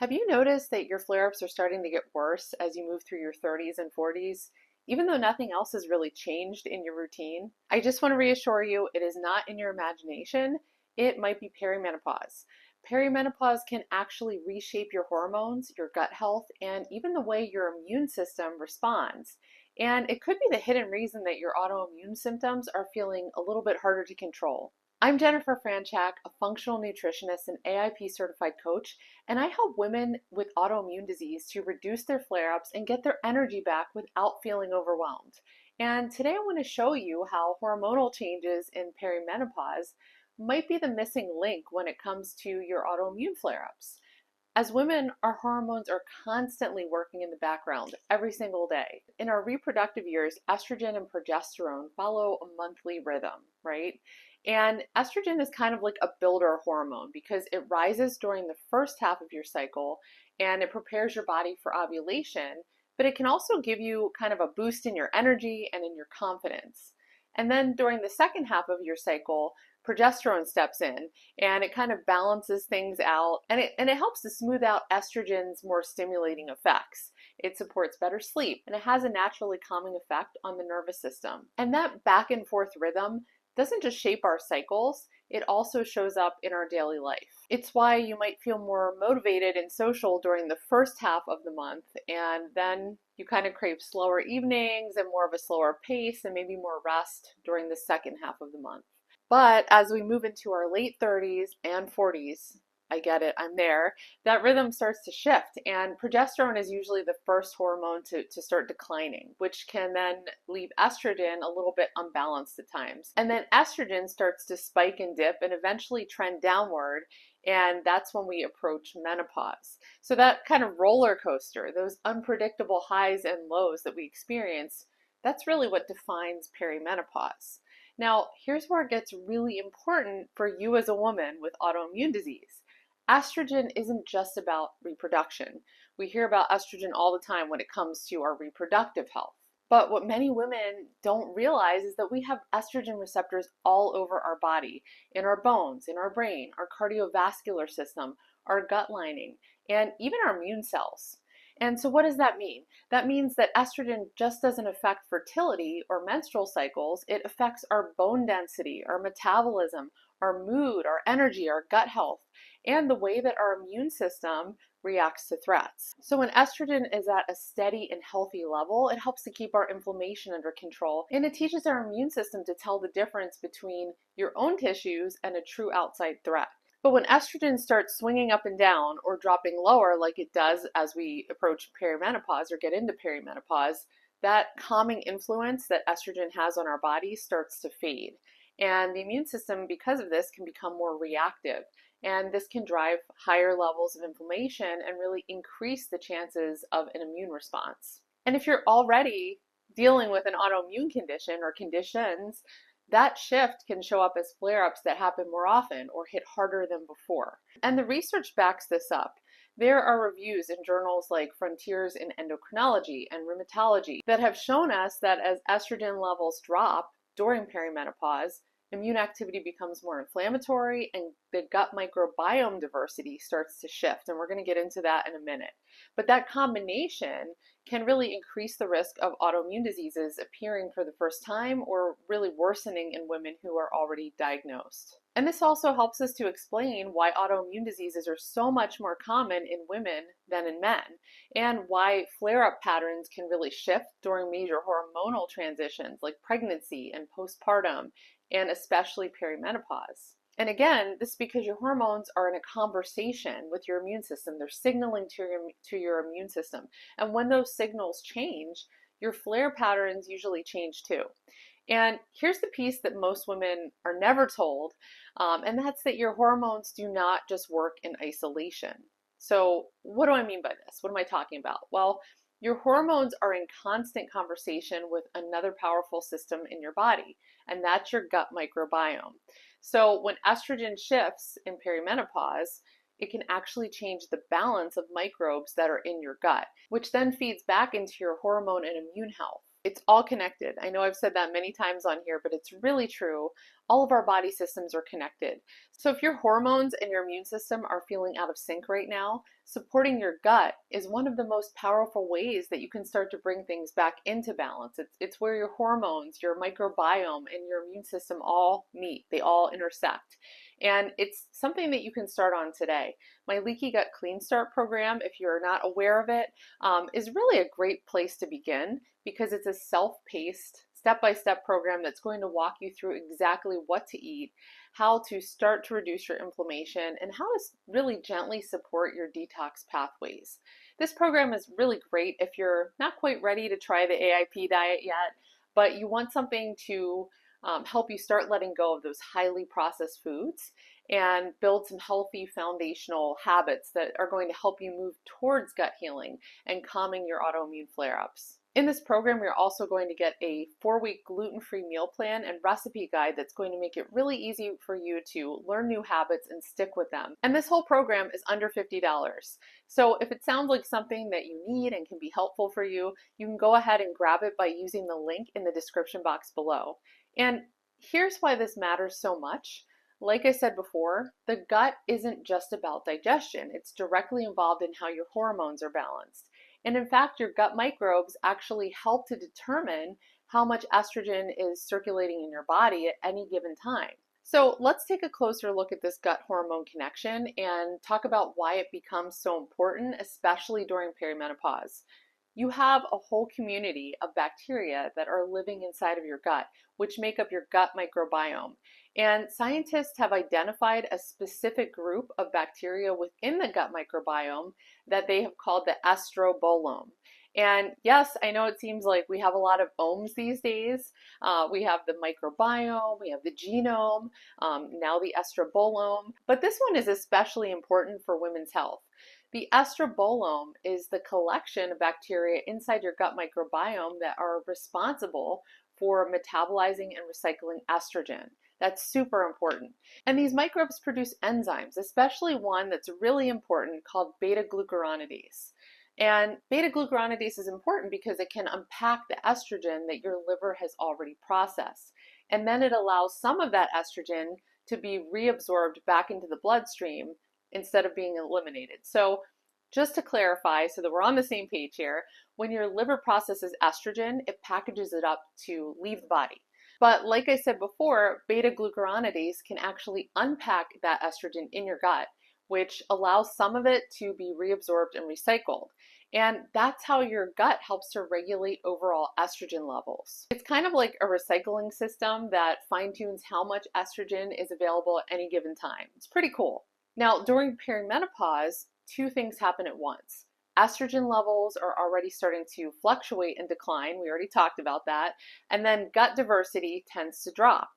Have you noticed that your flare-ups are starting to get worse as you move through your 30s and 40s, even though nothing else has really changed in your routine? I just want to reassure you, it is not in your imagination. It might be perimenopause. Perimenopause can actually reshape your hormones, your gut health, and even the way your immune system responds. And it could be the hidden reason that your autoimmune symptoms are feeling a little bit harder to control. I'm Jennifer Franchak, a functional nutritionist and AIP certified coach, and I help women with autoimmune disease to reduce their flare-ups and get their energy back without feeling overwhelmed. And today I want to show you how hormonal changes in perimenopause might be the missing link when it comes to your autoimmune flare-ups. As women, our hormones are constantly working in the background every single day. In our reproductive years, estrogen and progesterone follow a monthly rhythm, right? And estrogen is kind of like a builder hormone because it rises during the first half of your cycle and it prepares your body for ovulation, but it can also give you kind of a boost in your energy and in your confidence. And then during the second half of your cycle, progesterone steps in and it kind of balances things out and it helps to smooth out estrogen's more stimulating effects. It supports better sleep and it has a naturally calming effect on the nervous system. And that back and forth rhythm doesn't just shape our cycles, it also shows up in our daily life. It's why you might feel more motivated and social during the first half of the month, and then you kind of crave slower evenings and more of a slower pace and maybe more rest during the second half of the month. But as we move into our late 30s and 40s, I get it, I'm there, that rhythm starts to shift. And progesterone is usually the first hormone to start declining, which can then leave estrogen a little bit unbalanced at times. And then estrogen starts to spike and dip and eventually trend downward. And that's when we approach menopause. So that kind of roller coaster, those unpredictable highs and lows that we experience, that's really what defines perimenopause. Now, here's where it gets really important for you as a woman with autoimmune disease. Estrogen isn't just about reproduction. We hear about estrogen all the time when it comes to our reproductive health. But what many women don't realize is that we have estrogen receptors all over our body, in our bones, in our brain, our cardiovascular system, our gut lining, and even our immune cells. And so what does that mean? That means that estrogen just doesn't affect fertility or menstrual cycles. It affects our bone density, our metabolism, our mood, our energy, our gut health, and the way that our immune system reacts to threats. So when estrogen is at a steady and healthy level, it helps to keep our inflammation under control, and it teaches our immune system to tell the difference between your own tissues and a true outside threat. But when estrogen starts swinging up and down or dropping lower like it does as we approach perimenopause or get into perimenopause, that calming influence that estrogen has on our body starts to fade. And the immune system, because of this, can become more reactive. And this can drive higher levels of inflammation and really increase the chances of an immune response. And if you're already dealing with an autoimmune condition or conditions, that shift can show up as flare-ups that happen more often or hit harder than before. And the research backs this up. There are reviews in journals like Frontiers in Endocrinology and Rheumatology that have shown us that as estrogen levels drop during perimenopause, immune activity becomes more inflammatory and the gut microbiome diversity starts to shift. And we're going to get into that in a minute. But that combination can really increase the risk of autoimmune diseases appearing for the first time or really worsening in women who are already diagnosed. And this also helps us to explain why autoimmune diseases are so much more common in women than in men, and why flare-up patterns can really shift during major hormonal transitions like pregnancy and postpartum, and especially perimenopause. And again, this is because your hormones are in a conversation with your immune system. They're signaling to your immune system. And when those signals change, your flare patterns usually change too. And here's the piece that most women are never told, and that's that your hormones do not just work in isolation. So what do I mean by this? What am I talking about? Well, your hormones are in constant conversation with another powerful system in your body, and that's your gut microbiome. So when estrogen shifts in perimenopause, it can actually change the balance of microbes that are in your gut, which then feeds back into your hormone and immune health. It's all connected. I know I've said that many times on here, but it's really true. All of our body systems are connected. So if your hormones and your immune system are feeling out of sync right now, supporting your gut is one of the most powerful ways that you can start to bring things back into balance. It's where your hormones, your microbiome, and your immune system all meet. They all intersect. And it's something that you can start on today. My Leaky Gut Clean Start program, if you're not aware of it, is really a great place to begin because it's a self-paced, step-by-step program that's going to walk you through exactly what to eat, how to start to reduce your inflammation, and how to really gently support your detox pathways. This program is really great if you're not quite ready to try the AIP diet yet, but you want something to help you start letting go of those highly processed foods and build some healthy foundational habits that are going to help you move towards gut healing and calming your autoimmune flare-ups. In this program, you're also going to get a 4-week gluten-free meal plan and recipe guide that's going to make it really easy for you to learn new habits and stick with them. And this whole program is under $50. So if it sounds like something that you need and can be helpful for you, you can go ahead and grab it by using the link in the description box below. And here's why this matters so much. Like I said before, the gut isn't just about digestion. It's directly involved in how your hormones are balanced. And in fact, your gut microbes actually help to determine how much estrogen is circulating in your body at any given time. So let's take a closer look at this gut hormone connection and talk about why it becomes so important, especially during perimenopause. You have a whole community of bacteria that are living inside of your gut, which make up your gut microbiome. And scientists have identified a specific group of bacteria within the gut microbiome that they have called the estrobolome. And yes, I know it seems like we have a lot of ohms these days. We have the microbiome, we have the genome, now the estrobolome. But this one is especially important for women's health. The estrobolome is the collection of bacteria inside your gut microbiome that are responsible for metabolizing and recycling estrogen. That's super important. And these microbes produce enzymes, especially one that's really important called beta-glucuronidase. And beta-glucuronidase is important because it can unpack the estrogen that your liver has already processed. And then it allows some of that estrogen to be reabsorbed back into the bloodstream instead of being eliminated. So just to clarify, so that we're on the same page here, when your liver processes estrogen, it packages it up to leave the body. But like I said before, beta-glucuronidase can actually unpack that estrogen in your gut, which allows some of it to be reabsorbed and recycled. And that's how your gut helps to regulate overall estrogen levels. It's kind of like a recycling system that fine-tunes how much estrogen is available at any given time. It's pretty cool. Now, during perimenopause, two things happen at once. Estrogen levels are already starting to fluctuate and decline. We already talked about that. And then gut diversity tends to drop.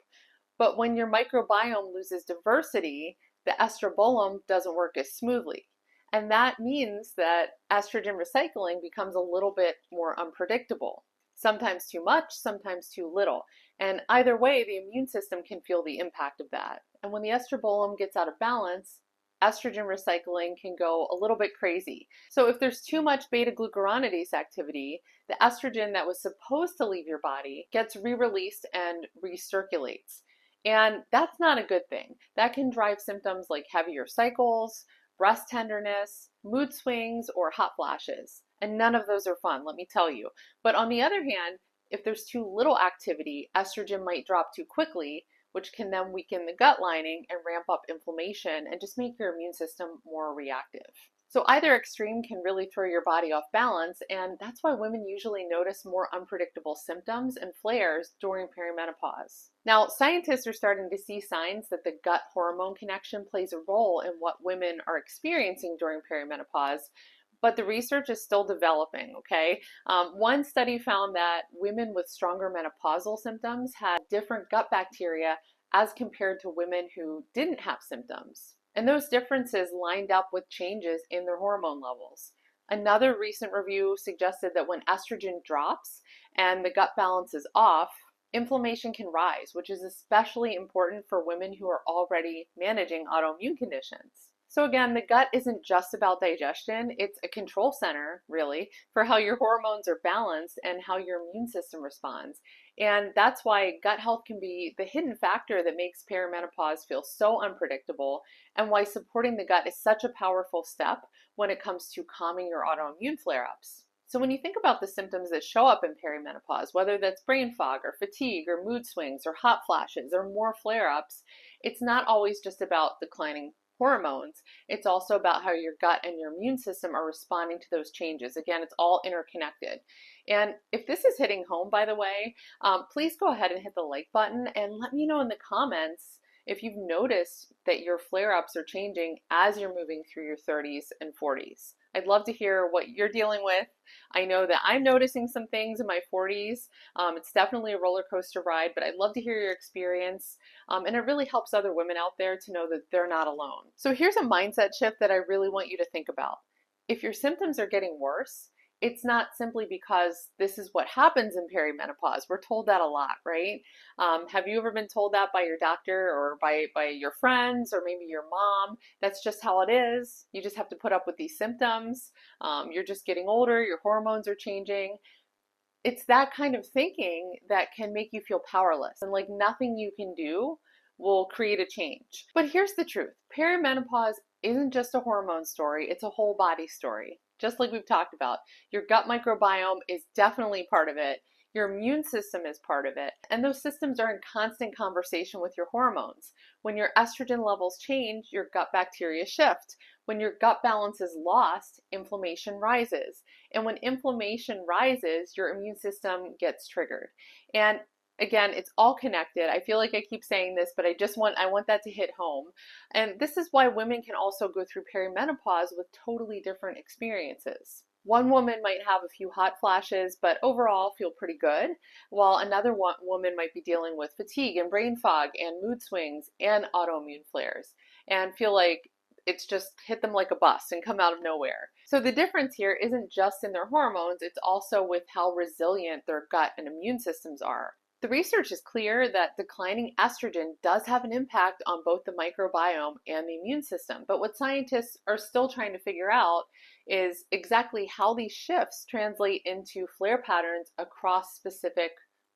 But when your microbiome loses diversity, the estrobolome doesn't work as smoothly. And that means that estrogen recycling becomes a little bit more unpredictable. Sometimes too much, sometimes too little. And either way, the immune system can feel the impact of that. And when the estrobolome gets out of balance, estrogen recycling can go a little bit crazy. So if there's too much beta-glucuronidase activity, the estrogen that was supposed to leave your body gets re-released and recirculates. And that's not a good thing. That can drive symptoms like heavier cycles, breast tenderness, mood swings, or hot flashes. And none of those are fun, let me tell you. But on the other hand, if there's too little activity, estrogen might drop too quickly, which can then weaken the gut lining and ramp up inflammation and just make your immune system more reactive. So either extreme can really throw your body off balance, and that's why women usually notice more unpredictable symptoms and flares during perimenopause. Now, scientists are starting to see signs that the gut hormone connection plays a role in what women are experiencing during perimenopause, but the research is still developing, okay? One study found that women with stronger menopausal symptoms had different gut bacteria as compared to women who didn't have symptoms. And those differences lined up with changes in their hormone levels. Another recent review suggested that when estrogen drops and the gut balance is off, inflammation can rise, which is especially important for women who are already managing autoimmune conditions. So again, the gut isn't just about digestion, it's a control center, really, for how your hormones are balanced and how your immune system responds. And that's why gut health can be the hidden factor that makes perimenopause feel so unpredictable, and why supporting the gut is such a powerful step when it comes to calming your autoimmune flare-ups. So when you think about the symptoms that show up in perimenopause, whether that's brain fog or fatigue or mood swings or hot flashes or more flare-ups, it's not always just about declining hormones. It's also about how your gut and your immune system are responding to those changes. Again, it's all interconnected. And if this is hitting home, by the way, please go ahead and hit the like button and let me know in the comments if you've noticed that your flare-ups are changing as you're moving through your 30s and 40s. I'd love to hear what you're dealing with. I know that I'm noticing some things in my 40s. It's definitely a roller coaster ride, but I'd love to hear your experience. And it really helps other women out there to know that they're not alone. So here's a mindset shift that I really want you to think about. If your symptoms are getting worse, it's not simply because this is what happens in perimenopause. We're told that a lot, right? Have you ever been told that by your doctor or by your friends or maybe your mom? That's just how it is. You just have to put up with these symptoms. You're just getting older, your hormones are changing. It's that kind of thinking that can make you feel powerless and like nothing you can do will create a change. But here's the truth. Perimenopause isn't just a hormone story, it's a whole body story. Just like we've talked about, your gut microbiome is definitely part of it. Your immune system is part of it. And those systems are in constant conversation with your hormones. When your estrogen levels change, your gut bacteria shift. When your gut balance is lost, inflammation rises. And when inflammation rises, your immune system gets triggered. And again, it's all connected. I feel like I keep saying this, but I want that to hit home. And this is why women can also go through perimenopause with totally different experiences. One woman might have a few hot flashes, but overall feel pretty good, while another woman might be dealing with fatigue and brain fog and mood swings and autoimmune flares and feel like it's just hit them like a bus and come out of nowhere. So the difference here isn't just in their hormones, it's also with how resilient their gut and immune systems are. The research is clear that declining estrogen does have an impact on both the microbiome and the immune system. But what scientists are still trying to figure out is exactly how these shifts translate into flare patterns across specific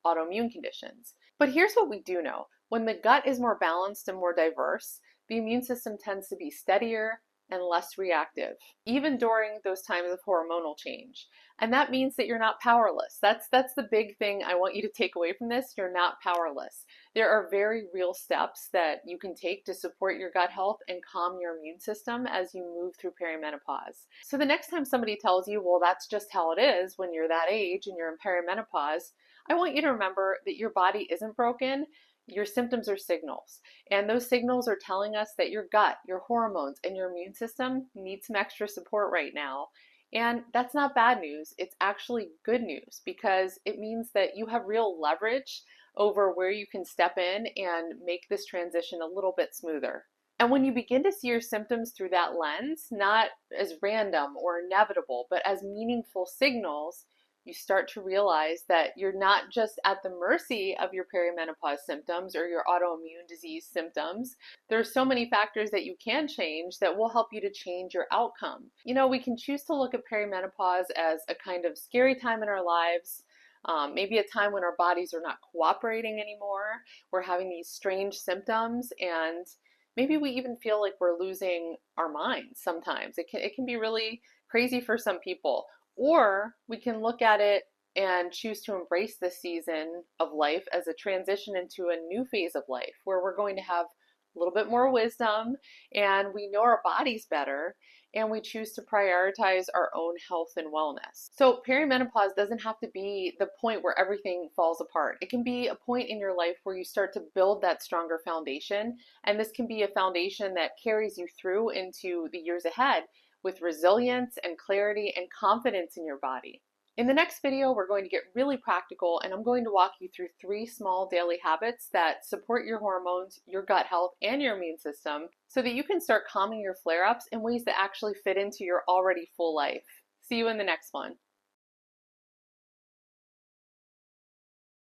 autoimmune conditions. But here's what we do know. When the gut is more balanced and more diverse, the immune system tends to be steadier and less reactive, even during those times of hormonal change. And that means that you're not powerless. That's the big thing I want you to take away from this. You're not powerless. There are very real steps that you can take to support your gut health and calm your immune system as you move through perimenopause. So the next time somebody tells you, well, that's just how it is when you're that age and you're in perimenopause, I want you to remember that your body isn't broken. Your symptoms are signals, and those signals are telling us that your gut, your hormones, and your immune system need some extra support right now. And that's not bad news. It's actually good news because it means that you have real leverage over where you can step in and make this transition a little bit smoother. And when you begin to see your symptoms through that lens, not as random or inevitable, but as meaningful signals, you start to realize that you're not just at the mercy of your perimenopause symptoms or your autoimmune disease symptoms. There are so many factors that you can change that will help you to change your outcome. You know, we can choose to look at perimenopause as a kind of scary time in our lives, maybe a time when our bodies are not cooperating anymore. We're having these strange symptoms, and maybe we even feel like we're losing our minds sometimes. It can be really crazy for some people. Or we can look at it and choose to embrace this season of life as a transition into a new phase of life where we're going to have a little bit more wisdom and we know our bodies better and we choose to prioritize our own health and wellness. So perimenopause doesn't have to be the point where everything falls apart. It can be a point in your life where you start to build that stronger foundation, and this can be a foundation that carries you through into the years ahead with resilience and clarity and confidence in your body. In the next video, we're going to get really practical, and I'm going to walk you through 3 small daily habits that support your hormones, your gut health, and your immune system so that you can start calming your flare-ups in ways that actually fit into your already full life. See you in the next one.